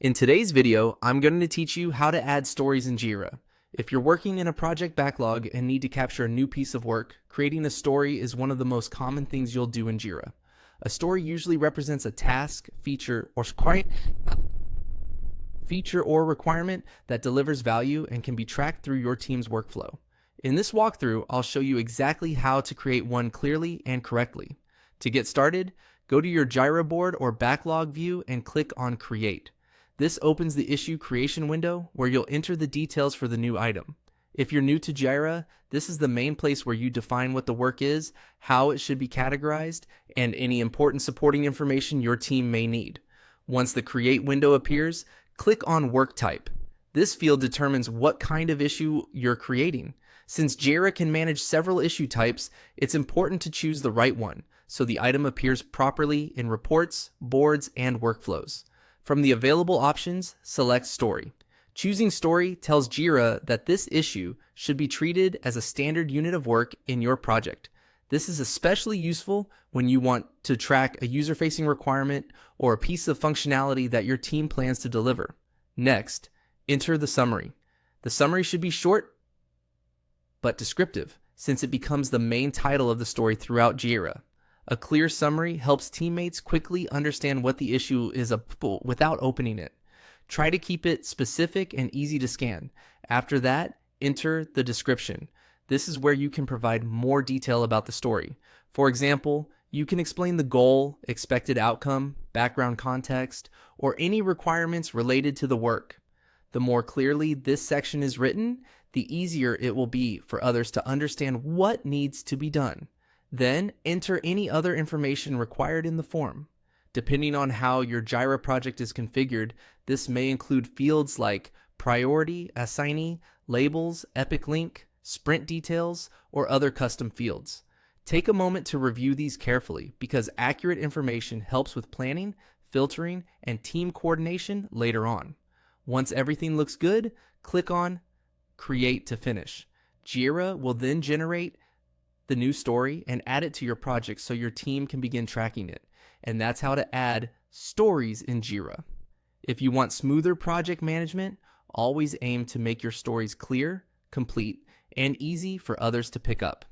In today's video, I'm going to teach you how to add stories in Jira. If you're working in a project backlog and need to capture a new piece of work, creating a story is one of the most common things you'll do in Jira. A story usually represents a task, feature, or requirement that delivers value and can be tracked through your team's workflow. In this walkthrough, I'll show you exactly how to create one clearly and correctly. To get started, go to your Jira board or backlog view and click on Create. This opens the issue creation window where you'll enter the details for the new item. If you're new to Jira, this is the main place where you define what the work is, how it should be categorized, and any important supporting information your team may need. Once the Create window appears, click on Work Type. This field determines what kind of issue you're creating. Since Jira can manage several issue types, it's important to choose the right one so the item appears properly in reports, boards, and workflows. From the available options, select Story. Choosing Story tells Jira that this issue should be treated as a standard unit of work in your project. This is especially useful when you want to track a user-facing requirement or a piece of functionality that your team plans to deliver. Next, enter the summary. The summary should be short but descriptive, since it becomes the main title of the story throughout Jira. A clear summary helps teammates quickly understand what the issue is without opening it. Try to keep it specific and easy to scan. After that, enter the description. This is where you can provide more detail about the story. For example, you can explain the goal, expected outcome, background context, or any requirements related to the work. The more clearly this section is written, the easier it will be for others to understand what needs to be done. Then enter any other information required in the form. Depending on how your Jira project is configured, this may include fields like priority, assignee, labels, epic link, sprint details, or other custom fields. Take a moment to review these carefully because accurate information helps with planning, filtering, and team coordination later on. Once everything looks good, click on Create to finish. Jira will then generate the new story and add it to your project so your team can begin tracking it. And that's how to add stories in Jira. If you want smoother project management, always aim to make your stories clear, complete, and easy for others to pick up.